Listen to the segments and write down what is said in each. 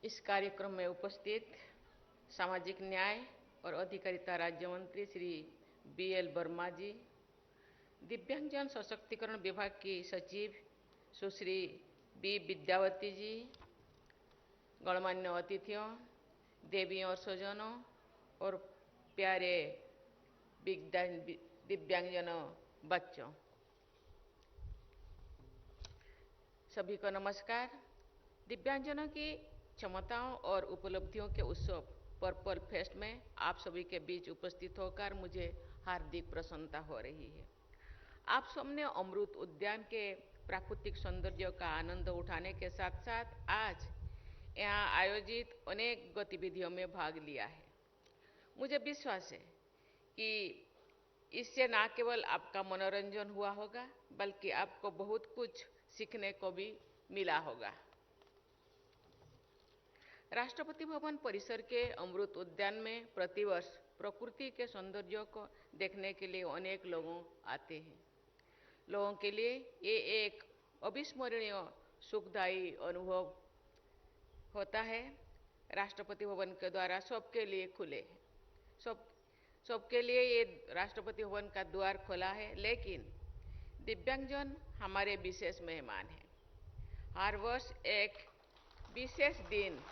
इस कार्यक्रम में उपस्थित सामाजिक न्याय और अधिकारिता राज्य मंत्री श्री BL वर्मा जी, दिव्यांगजन सशक्तिकरण विभाग की सचिव सुश्री B विद्यावती जी, गणमान्य अतिथियों, देवियों और स्वजनों और प्यारे दिव्यांगजनों बच्चों, सभी को नमस्कार। दिव्यांगजनों की क्षमताओं और उपलब्धियों के उत्सव पर्पल फेस्ट में आप सभी के बीच उपस्थित होकर मुझे हार्दिक प्रसन्नता हो रही है। आप सबने अमृत उद्यान के प्राकृतिक सौंदर्य का आनंद उठाने के साथ साथ आज यहाँ आयोजित अनेक गतिविधियों में भाग लिया है। मुझे विश्वास है कि इससे न केवल आपका मनोरंजन हुआ होगा बल्कि आपको बहुत कुछ सीखने को भी मिला होगा। राष्ट्रपति भवन परिसर के अमृत उद्यान में प्रतिवर्ष प्रकृति के सौंदर्य को देखने के लिए अनेक लोग आते हैं। लोगों के लिए ये एक अविस्मरणीय सुखदायी अनुभव होता है। राष्ट्रपति भवन के द्वारा सबके लिए खुले हैं, सबके लिए ये राष्ट्रपति भवन का द्वार खुला है, लेकिन दिव्यांगजन हमारे विशेष मेहमान हैं। हर वर्ष एक विशेष दिन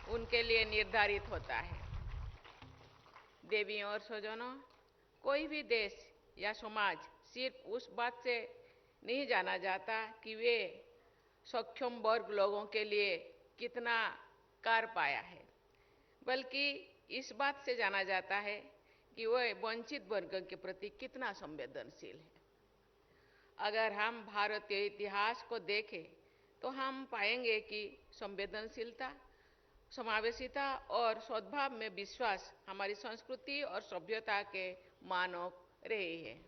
उनके लिए निर्धारित होता है। देवियों और स्वजनों, कोई भी देश या समाज सिर्फ उस बात से नहीं जाना जाता कि वे सक्षम वर्ग लोगों के लिए कितना कर पाया है, बल्कि इस बात से जाना जाता है कि वह वंचित वर्ग के प्रति कितना संवेदनशील है। अगर हम भारतीय इतिहास को देखें तो हम पाएंगे कि संवेदनशीलता, समावेशिता और सद्भाव में विश्वास हमारी संस्कृति और सभ्यता के मानक रहे हैं।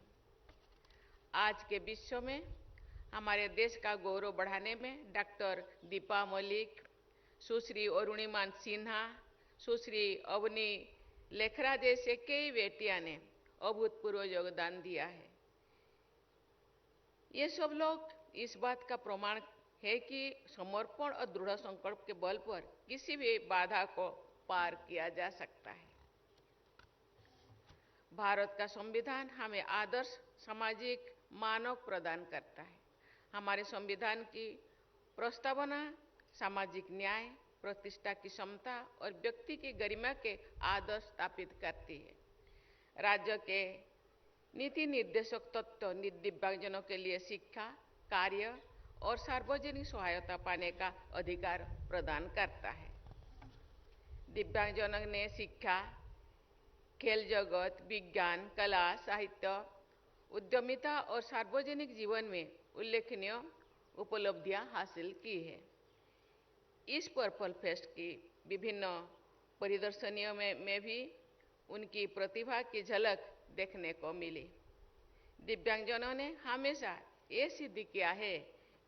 आज के विश्व में हमारे देश का गौरव बढ़ाने में डॉक्टर दीपा मलिक, सुश्री अरुणिमा सिन्हा, सुश्री अवनी लेखरा जैसे कई बेटियां ने अभूतपूर्व योगदान दिया है। ये सब लोग इस बात का प्रमाण है कि समर्पण और दृढ़ संकल्प के बल पर किसी भी बाधा को पार किया जा सकता है। भारत का संविधान हमें आदर्श सामाजिक मानक प्रदान करता है। हमारे संविधान की प्रस्तावना सामाजिक न्याय, प्रतिष्ठा की समता और व्यक्ति की गरिमा के आदर्श स्थापित करती है। राज्य के नीति निर्देशक तत्व दिव्यांगजनों के लिए शिक्षा, कार्य और सार्वजनिक सहायता पाने का अधिकार प्रदान करता है। दिव्यांगजनों ने शिक्षा, खेल जगत, विज्ञान, कला, साहित्य, उद्यमिता और सार्वजनिक जीवन में उल्लेखनीय उपलब्धियां हासिल की है। इस पर्पल फेस्ट की विभिन्न प्रदर्शनियों में भी उनकी प्रतिभा की झलक देखने को मिली। दिव्यांगजनों ने हमेशा ये सिद्ध किया है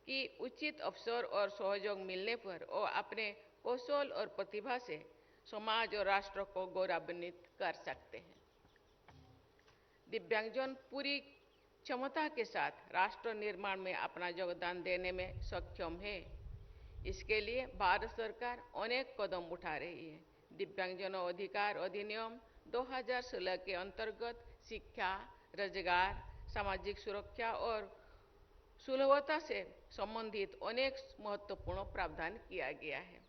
कि उचित अवसर और सहयोग मिलने पर वो अपने कौशल और प्रतिभा से समाज और राष्ट्र को गौरवान्वित कर सकते हैं। दिव्यांगजन पूरी क्षमता के साथ राष्ट्र निर्माण में अपना योगदान देने में सक्षम है। इसके लिए भारत सरकार अनेक कदम उठा रही है। दिव्यांगजनों अधिकार अधिनियम 2016 के अंतर्गत शिक्षा, रोजगार, सामाजिक सुरक्षा और सुलभता से संबंधित अनेक महत्वपूर्ण प्रावधान किया गया है।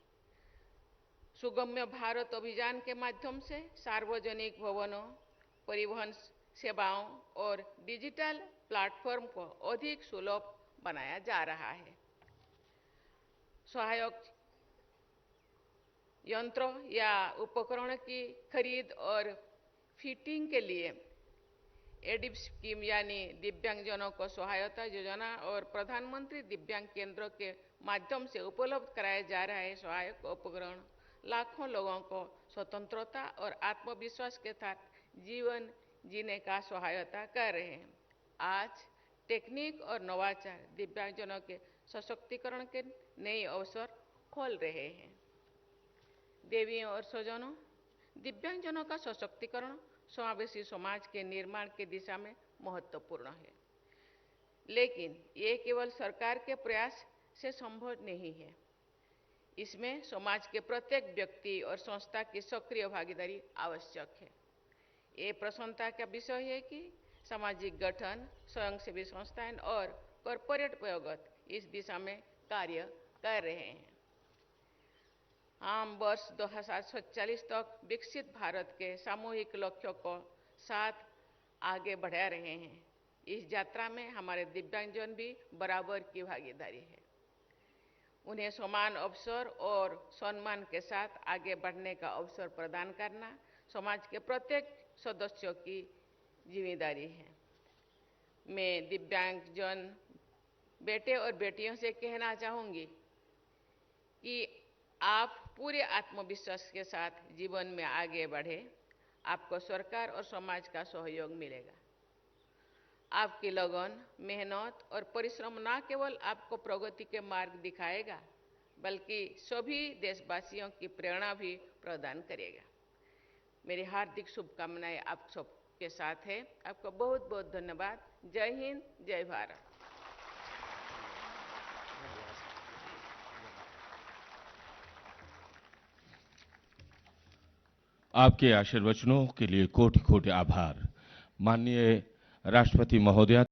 सुगम्य भारत अभियान के माध्यम से सार्वजनिक भवनों, परिवहन सेवाओं और डिजिटल प्लेटफॉर्म को अधिक सुलभ बनाया जा रहा है। सहायक यंत्रों या उपकरणों की खरीद और फिटिंग के लिए एडिप स्कीम यानी दिव्यांगजनों को सहायता योजना और प्रधानमंत्री दिव्यांग केंद्रों के माध्यम से उपलब्ध कराया जा रहा है। सहायक उपकरण लाखों लोगों को स्वतंत्रता और आत्मविश्वास के साथ जीवन जीने का सहायता कर रहे हैं। आज टेक्निक और नवाचार दिव्यांगजनों के सशक्तिकरण के नए अवसर खोल रहे हैं। देवियों और स्वजनों, दिव्यांगजनों का सशक्तिकरण समावेशी समाज के निर्माण की दिशा में महत्वपूर्ण है, लेकिन ये केवल सरकार के प्रयास से संभव नहीं है। इसमें समाज के प्रत्येक व्यक्ति और संस्था की सक्रिय भागीदारी आवश्यक है। ये प्रसन्नता का विषय है कि सामाजिक गठन, स्वयंसेवी संस्थाएं और कॉरपोरेट प्रयोगत इस दिशा में कार्य कर रहे हैं। हम वर्ष 2047 तक विकसित भारत के सामूहिक लक्ष्यों को साथ आगे बढ़ा रहे हैं। इस यात्रा में हमारे दिव्यांगजन भी बराबर की भागीदारी है। उन्हें समान अवसर और सम्मान के साथ आगे बढ़ने का अवसर प्रदान करना समाज के प्रत्येक सदस्यों की जिम्मेदारी है। मैं दिव्यांगजन बेटे और बेटियों से कहना चाहूंगी कि आप पूरे आत्मविश्वास के साथ जीवन में आगे बढ़े। आपको सरकार और समाज का सहयोग मिलेगा। आपकी लगन, मेहनत और परिश्रम न केवल आपको प्रगति के मार्ग दिखाएगा, बल्कि सभी देशवासियों की प्रेरणा भी प्रदान करेगा। मेरी हार्दिक शुभकामनाएं आप सबके साथ है। आपको बहुत बहुत धन्यवाद। जय हिंद, जय भारत। आपके आशीर्वचनों के लिए कोटि कोटि आभार। माननीय राष्ट्रपति महोदया।